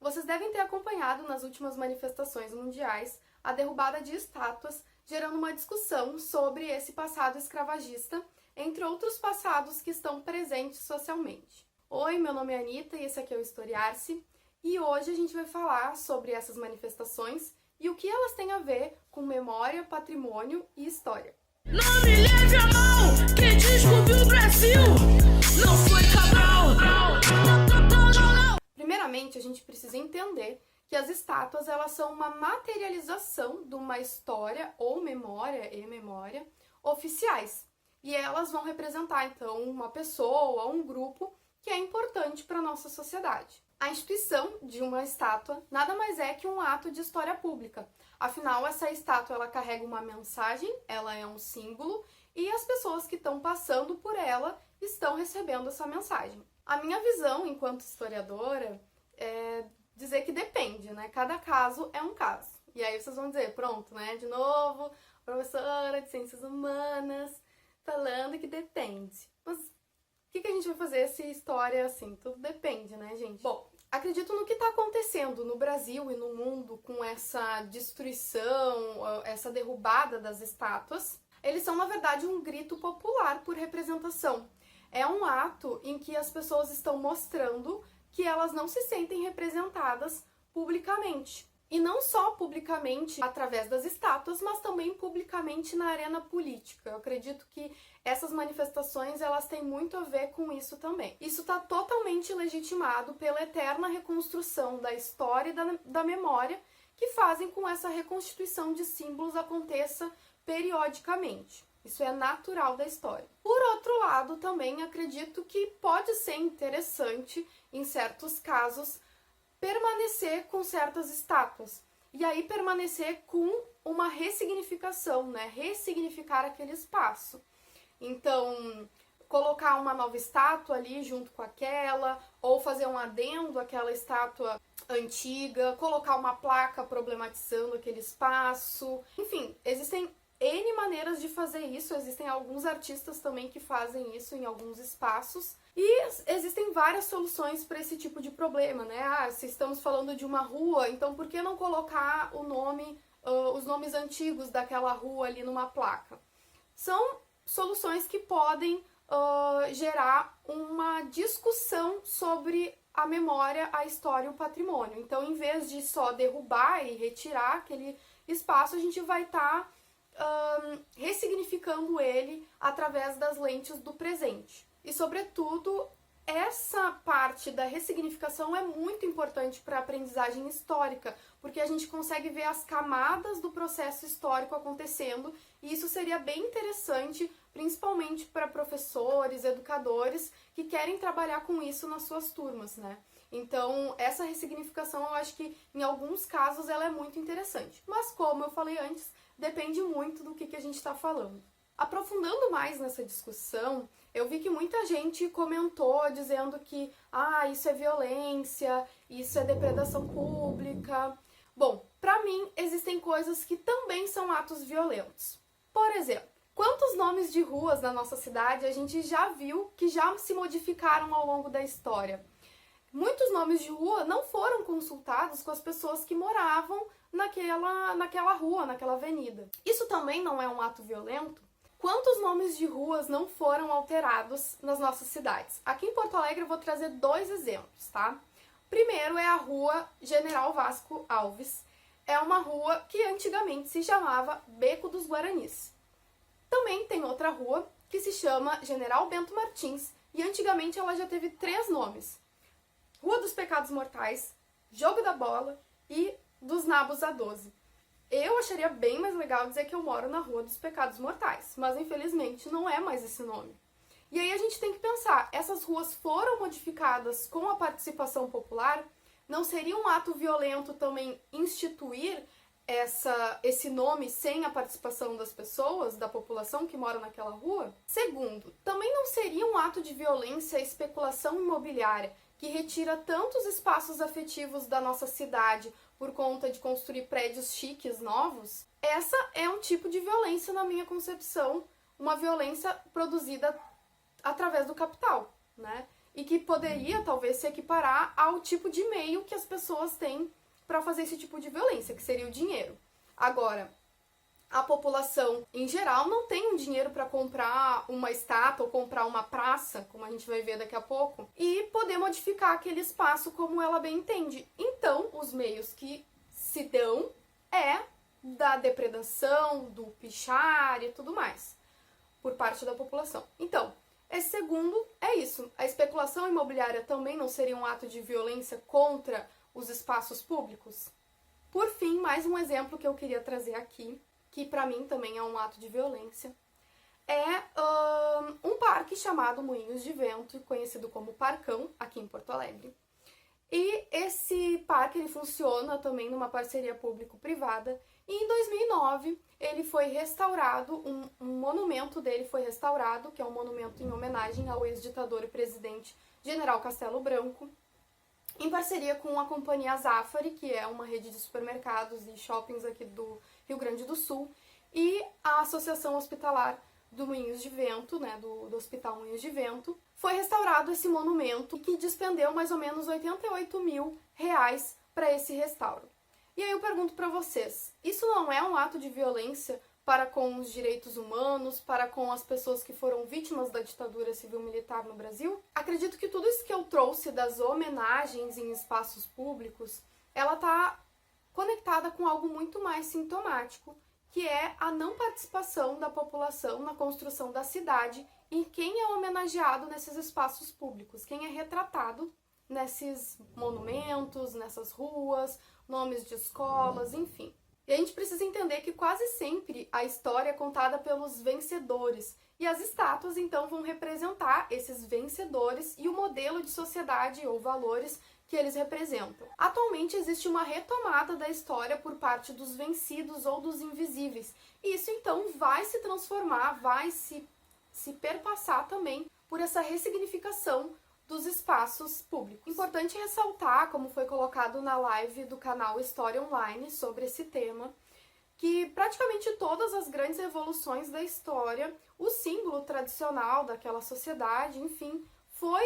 Vocês devem ter acompanhado nas últimas manifestações mundiais a derrubada de estátuas, gerando uma discussão sobre esse passado escravagista, entre outros passados que estão presentes socialmente. Oi, meu nome é Anitta e esse aqui é o Historiar-se, e hoje a gente vai falar sobre essas manifestações e o que elas têm a ver com memória, patrimônio e história. Não me leve a mal, quem descobriu o Brasil não foi Cabral. Primeiramente, a gente precisa entender que as estátuas elas são uma materialização de uma história ou memória e memória oficiais. E elas vão representar, então, uma pessoa, um grupo que é importante para a nossa sociedade. A instituição de uma estátua nada mais é que um ato de história pública. Afinal, essa estátua ela carrega uma mensagem, ela é um símbolo, e as pessoas que estão passando por ela estão recebendo essa mensagem. A minha visão, enquanto historiadora, é dizer que depende, né? Cada caso é um caso. E aí vocês vão dizer, pronto, né? De novo, professora de Ciências Humanas, falando que depende. Mas o que a gente vai fazer se história assim? Tudo depende, né, gente? Bom, acredito no que está acontecendo no Brasil e no mundo com essa destruição, essa derrubada das estátuas. Eles são, na verdade, um grito popular por representação. É um ato em que as pessoas estão mostrando que elas não se sentem representadas publicamente. E não só publicamente através das estátuas, mas também publicamente na arena política. Eu acredito que essas manifestações elas têm muito a ver com isso também. Isso está totalmente legitimado pela eterna reconstrução da história e da memória que fazem com que essa reconstituição de símbolos aconteça periodicamente. Isso é natural da história. Por outro lado, também acredito que pode ser interessante, em certos casos, permanecer com certas estátuas. E aí permanecer com uma ressignificação, né? Ressignificar aquele espaço. Então, colocar uma nova estátua ali junto com aquela, ou fazer um adendo àquela estátua antiga, colocar uma placa problematizando aquele espaço. Enfim, existem N maneiras de fazer isso, existem alguns artistas também que fazem isso em alguns espaços e existem várias soluções para esse tipo de problema, né? Se estamos falando de uma rua, então por que não colocar o nome, os nomes antigos daquela rua ali numa placa? São soluções que podem gerar uma discussão sobre a memória, a história e o patrimônio. Então, em vez de só derrubar e retirar aquele espaço, a gente vai estar ressignificando ele através das lentes do presente. E, sobretudo, essa parte da ressignificação é muito importante para a aprendizagem histórica, porque a gente consegue ver as camadas do processo histórico acontecendo, e isso seria bem interessante, principalmente para professores, educadores, que querem trabalhar com isso nas suas turmas, né? Então, essa ressignificação, eu acho que, em alguns casos, ela é muito interessante. Mas, como eu falei antes, depende muito do que a gente está falando. Aprofundando mais nessa discussão, eu vi que muita gente comentou dizendo que isso é violência, isso é depredação pública. Bom, para mim, existem coisas que também são atos violentos. Por exemplo, quantos nomes de ruas na nossa cidade a gente já viu que já se modificaram ao longo da história? Muitos nomes de rua não foram consultados com as pessoas que moravam naquela rua, naquela avenida. Isso também não é um ato violento? Quantos nomes de ruas não foram alterados nas nossas cidades? Aqui em Porto Alegre eu vou trazer 2 exemplos, tá? Primeiro é a rua General Vasco Alves. É uma rua que antigamente se chamava Beco dos Guaranis. Também tem outra rua que se chama General Bento Martins e antigamente ela já teve 3 nomes. Rua dos Pecados Mortais, Jogo da Bola e dos Nabos a 12. Eu acharia bem mais legal dizer que eu moro na Rua dos Pecados Mortais, mas infelizmente não é mais esse nome. E aí a gente tem que pensar, essas ruas foram modificadas com a participação popular? Não seria um ato violento também instituir esse nome sem a participação das pessoas, da população que mora naquela rua? Segundo, também não seria um ato de violência a especulação imobiliária, que retira tantos espaços afetivos da nossa cidade por conta de construir prédios chiques novos? Essa é um tipo de violência na minha concepção, uma violência produzida através do capital, né? e que poderia talvez se equiparar ao tipo de meio que as pessoas têm para fazer esse tipo de violência, que seria o dinheiro. Agora, a população em geral não tem um dinheiro para comprar uma estátua ou comprar uma praça, como a gente vai ver daqui a pouco, e poder modificar aquele espaço como ela bem entende. Então, os meios que se dão é da depredação, do pichar e tudo mais, por parte da população. Então, esse segundo é isso. A especulação imobiliária também não seria um ato de violência contra os espaços públicos? Por fim, mais um exemplo que eu queria trazer aqui, que para mim também é um ato de violência, é um parque chamado Moinhos de Vento, conhecido como Parcão, aqui em Porto Alegre. E esse parque ele funciona também numa parceria público-privada, e em 2009 ele foi restaurado, um monumento dele foi restaurado, que é um monumento em homenagem ao ex-ditador e presidente General Castelo Branco, em parceria com a companhia Zafari, que é uma rede de supermercados e shoppings aqui do Rio Grande do Sul, e a Associação Hospitalar do Moinhos de Vento, né, do Hospital Moinhos de Vento. Foi restaurado esse monumento que despendeu mais ou menos R$88 mil para esse restauro. E aí eu pergunto para vocês, isso não é um ato de violência para com os direitos humanos, para com as pessoas que foram vítimas da ditadura civil-militar no Brasil? Acredito que tudo isso que eu trouxe das homenagens em espaços públicos, ela está conectada com algo muito mais sintomático, que é a não participação da população na construção da cidade e quem é homenageado nesses espaços públicos, quem é retratado nesses monumentos, nessas ruas, nomes de escolas, enfim. E a gente precisa entender que quase sempre a história é contada pelos vencedores, e as estátuas então vão representar esses vencedores e o modelo de sociedade ou valores que eles representam. Atualmente existe uma retomada da história por parte dos vencidos ou dos invisíveis, e isso então vai se transformar, vai se perpassar também por essa ressignificação dos espaços públicos. Importante ressaltar, como foi colocado na live do canal História Online sobre esse tema, que praticamente todas as grandes revoluções da história, o símbolo tradicional daquela sociedade, enfim, foi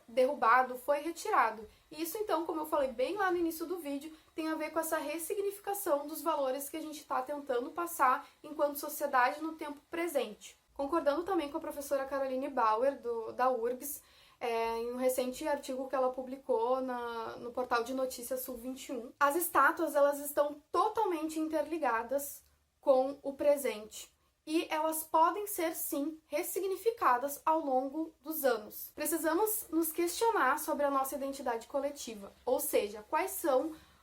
derrubado, foi retirado. E isso então, como eu falei bem lá no início do vídeo, tem a ver com essa ressignificação dos valores que a gente está tentando passar enquanto sociedade no tempo presente. Concordando também com a professora Caroline Bauer, da URGS, em um recente artigo que ela publicou no portal de notícias Sul 21. As estátuas, elas estão totalmente interligadas com o presente e elas podem ser, sim, ressignificadas ao longo dos anos. Precisamos nos questionar sobre a nossa identidade coletiva, ou seja,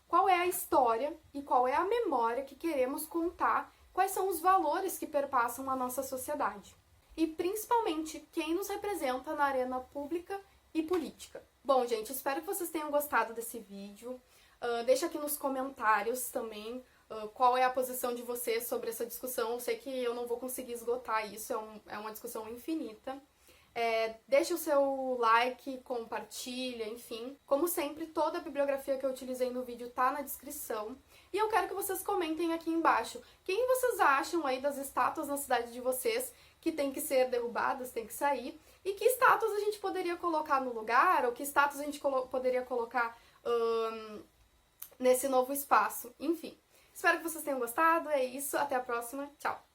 qual é a história e qual é a memória que queremos contar, quais são os valores que perpassam a nossa sociedade. E principalmente quem nos representa na arena pública e política. Bom, gente, espero que vocês tenham gostado desse vídeo. Deixa aqui nos comentários também qual é a posição de vocês sobre essa discussão. Eu sei que eu não vou conseguir esgotar isso, é uma discussão infinita. Deixa o seu like, compartilha, enfim. Como sempre, toda a bibliografia que eu utilizei no vídeo tá na descrição. E eu quero que vocês comentem aqui embaixo quem vocês acham aí das estátuas na cidade de vocês que tem que ser derrubadas, tem que sair, e que estátuas a gente poderia colocar no lugar, ou que estátuas a gente poderia colocar nesse novo espaço. Enfim, espero que vocês tenham gostado, é isso, até a próxima, tchau!